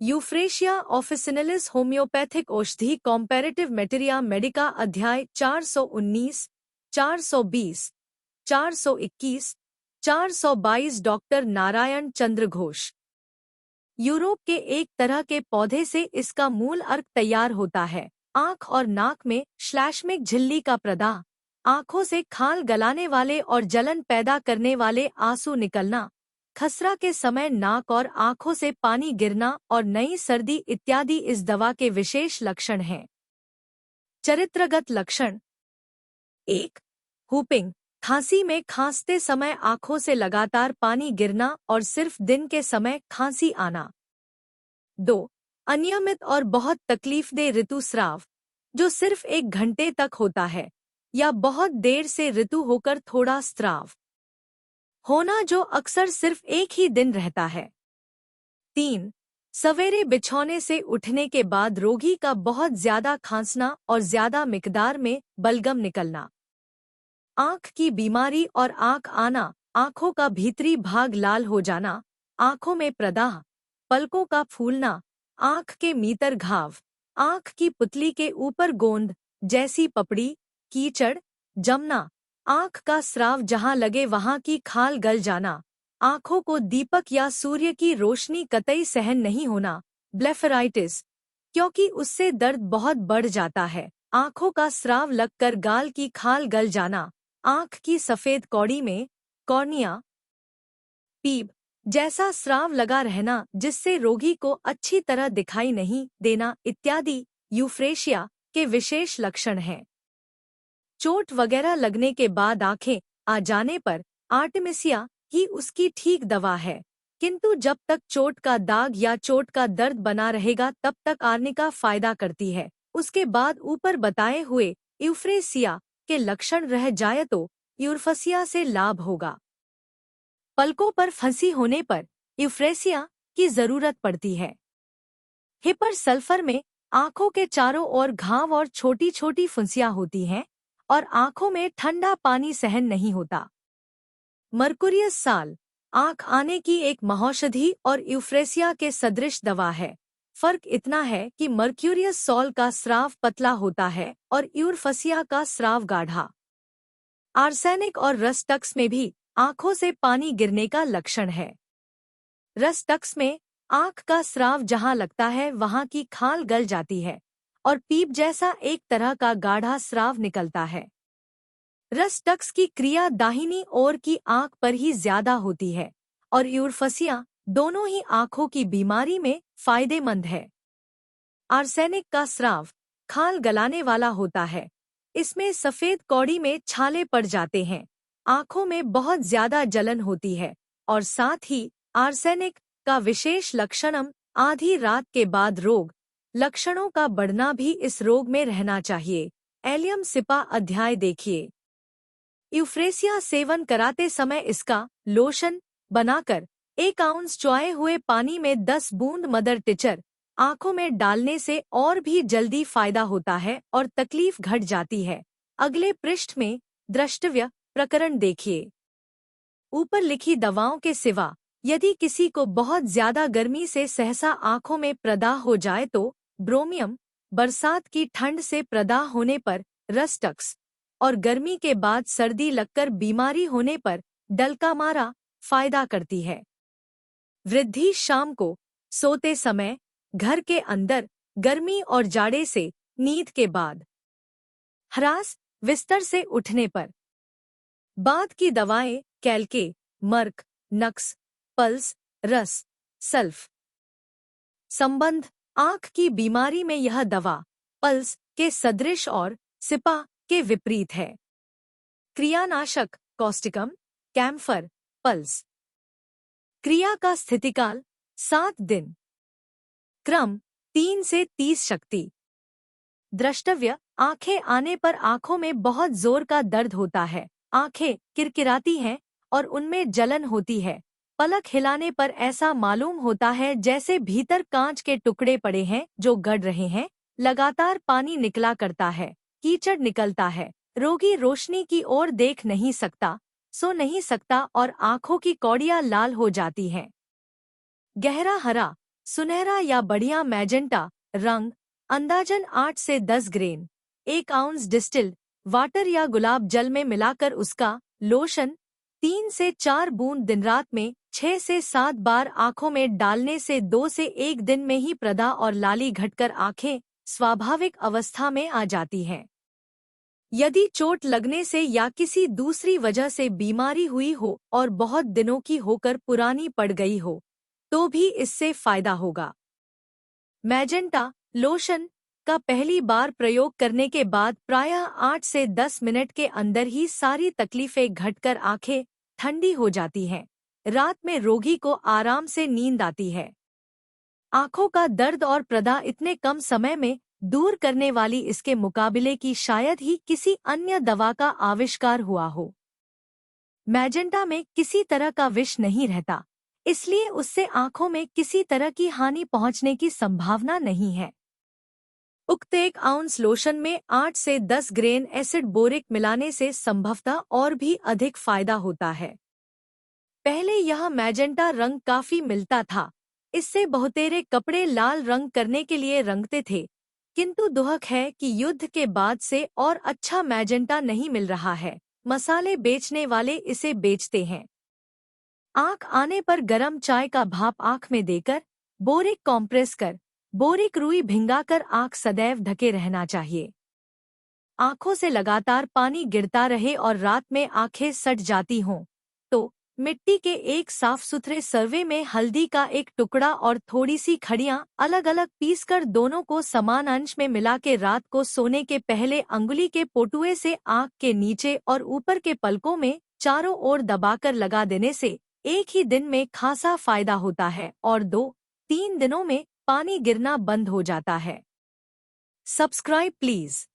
Euphrasia ऑफिसिनलिस homeopathic औषधि कॉम्पैरेटिव मेटेरिया Medica अध्याय 419, 420, 421, 422 doctor Narayan चंद्र Ghosh. Europe के एक तरह के पौधे से इसका मूल अर्क तैयार होता है। आंख और नाक में श्लैष्मिक झिल्ली का प्रदाह, आंखों से खाल गलाने वाले और जलन पैदा करने वाले आंसू निकलना, खसरा के समय नाक और आंखों से पानी गिरना और नई सर्दी इत्यादि इस दवा के विशेष लक्षण हैं। चरित्रगत लक्षण: 1. हुपिंग, खांसी में खांसते समय आंखों से लगातार पानी गिरना और सिर्फ दिन के समय खांसी आना। 2. अनियमित और बहुत तकलीफदेह ऋतुस्राव, जो सिर्फ 1 घंटे तक होता है या बहुत देर से ऋतु होकर थोड़ा स्राव होना जो अक्सर सिर्फ 1 ही दिन रहता है। 3. सवेरे बिछौने से उठने के बाद रोगी का बहुत ज्यादा खांसना और ज्यादा मिकदार में बलगम निकलना। आंख की बीमारी और आंख आना, आंखों का भीतरी भाग लाल हो जाना, आंखों में प्रदाह, पलकों का फूलना, आंख के भीतर घाव, आंख की पुतली के ऊपर गोंद जैसी पपड़ी, कीचड़ जमना, आंख का स्राव जहां लगे वहां की खाल गल जाना, आंखों को दीपक या सूर्य की रोशनी कतई सहन नहीं होना, ब्लेफराइटिस, क्योंकि उससे दर्द बहुत बढ़ जाता है, आंखों का स्राव लगकर गाल की खाल गल जाना, आंख की सफेद कौड़ी में कॉर्निया, पीप जैसा स्राव लगा रहना जिससे रोगी को अच्छी तरह दिखाई नहीं देना इत्यादि यूफ्रेशिया के विशेष लक्षण हैं। चोट वगैरह लगने के बाद आंखें आ जाने पर आर्टेमिसिया ही उसकी ठीक दवा है, किंतु जब तक चोट का दाग या चोट का दर्द बना रहेगा तब तक आर्निका फायदा करती है। उसके बाद ऊपर बताए हुए यूफ्रेसिया के लक्षण रह जाए तो यूरफसिया से लाभ होगा। पलकों पर फंसी होने पर यूफ्रेसिया की जरूरत पड़ती है। हिपर सल्फर में आंखों के चारों ओर घाव और छोटी छोटी फुंसियां होती हैं और आंखों में ठंडा पानी सहन नहीं होता। मर्कुरियस साल आंख आने की एक महौषधि और यूफ्रेसिया के सदृश दवा है। फर्क इतना है कि मर्क्यूरियस सॉल का स्राव पतला होता है और यूरफसिया का स्राव गाढ़ा। आर्सेनिक और रस्टक्स में भी आंखों से पानी गिरने का लक्षण है। रस्टक्स में आंख का स्राव जहां लगता है वहां की खाल गल जाती है और पीप जैसा एक तरह का गाढ़ा स्राव निकलता है। रस्टक्स की क्रिया दाहिनी ओर की आंख पर ही ज्यादा होती है और यूरफसिया दोनों ही आंखों की बीमारी में फायदेमंद है। आर्सेनिक का स्राव खाल गलाने वाला होता है। इसमें सफेद कौड़ी में छाले पड़ जाते हैं, आंखों में बहुत ज्यादा जलन होती है और साथ ही आर्सेनिक का विशेष लक्षणम आधी रात के बाद रोग लक्षणों का बढ़ना भी इस रोग में रहना चाहिए। एलियम सिपा अध्याय देखिए। यूफ्रेसिया सेवन कराते समय इसका लोशन बनाकर 1 आउंस चौए हुए पानी में 10 बूंद मदर टिचर आंखों में डालने से और भी जल्दी फायदा होता है और तकलीफ घट जाती है। अगले पृष्ठ में द्रष्टव्य प्रकरण देखिए। ऊपर लिखी दवाओं के सिवा यदि किसी को बहुत ज्यादा गर्मी से सहसा आंखों में प्रदाह हो जाए तो ब्रोमियम, बरसात की ठंड से प्रदाह होने पर रस्टक्स और गर्मी के बाद सर्दी लगकर बीमारी होने पर डलकामारा फायदा करती है। वृद्धि शाम को सोते समय, घर के अंदर गर्मी और जाड़े से नींद के बाद, हरास बिस्तर से उठने पर। बाद की दवाएं कैल्के, मर्क, नक्स, पल्स, रस, सल्फ। संबंध: आंख की बीमारी में यह दवा पल्स के सदृश और सिपा के विपरीत है। क्रियानाशक: कॉस्टिकम, कैम्फर, पल्स। क्रिया का स्थितिकाल 7 दिन। क्रम 3 से 30 शक्ति। द्रष्टव्य: आंखें आने पर आंखों में बहुत जोर का दर्द होता है, आंखें किरकिराती हैं और उनमें जलन होती है। पलक हिलाने पर ऐसा मालूम होता है जैसे भीतर कांच के टुकड़े पड़े हैं जो गड़ रहे हैं। लगातार पानी निकला करता है, कीचड़ निकलता है। रोगी रोशनी की ओर देख नहीं सकता, सो नहीं सकता और आंखों की कौड़ियां लाल हो जाती हैं। गहरा हरा, सुनहरा या बढ़िया मैजेंटा रंग अंदाजन 8 से 10 ग्रेन 1 आउंस डिस्टिल्ड वाटर या गुलाब जल में मिलाकर उसका लोशन 3 से 4 बूंद दिन रात में 6 से 7 बार आंखों में डालने से 2 से 1 दिन में ही प्रदा और लाली घटकर आंखें स्वाभाविक अवस्था में आ जाती हैं। यदि चोट लगने से या किसी दूसरी वजह से बीमारी हुई हो और बहुत दिनों की होकर पुरानी पड़ गई हो तो भी इससे फायदा होगा। मैजेंटा लोशन का पहली बार प्रयोग करने के बाद प्रायः 8 से 10 मिनट के अंदर ही सारी तकलीफें घटकर आंखें ठंडी हो जाती हैं। रात में रोगी को आराम से नींद आती है। आंखों का दर्द और प्रदा इतने कम समय में दूर करने वाली इसके मुकाबले की शायद ही किसी अन्य दवा का आविष्कार हुआ हो। मैजेंटा में किसी तरह का विष नहीं रहता, इसलिए उससे आंखों में किसी तरह की हानि पहुंचने की संभावना नहीं है। उक्त 1 आउंस लोशन में 8 से 10 ग्रेन एसिड बोरिक मिलाने से संभवतः और भी अधिक फायदा होता है। पहले यह मैजेंटा रंग काफी मिलता था, इससे बहुतेरे कपड़े लाल रंग करने के लिए रंगते थे, किंतु दुहक है कि युद्ध के बाद से और अच्छा मैजेंटा नहीं मिल रहा है। मसाले बेचने वाले इसे बेचते हैं। आंख आने पर गरम चाय का भाप आंख में देकर बोरिक कॉम्प्रेस कर बोरिक रुई भिंगाकर आंख सदैव ढके रहना चाहिए। आंखों से लगातार पानी गिरता रहे और रात में आंखें सट जाती हों तो मिट्टी के एक साफ सुथरे सर्वे में हल्दी का एक टुकड़ा और थोड़ी सी खड़ियां अलग अलग पीसकर दोनों को समान अंश में मिला के रात को सोने के पहले अंगुली के पोटुए से आंख के नीचे और ऊपर के पलकों में चारों ओर दबाकर लगा देने से एक ही दिन में खासा फायदा होता है और 2-3 दिनों में पानी गिरना बंद हो जाता है। Subscribe please.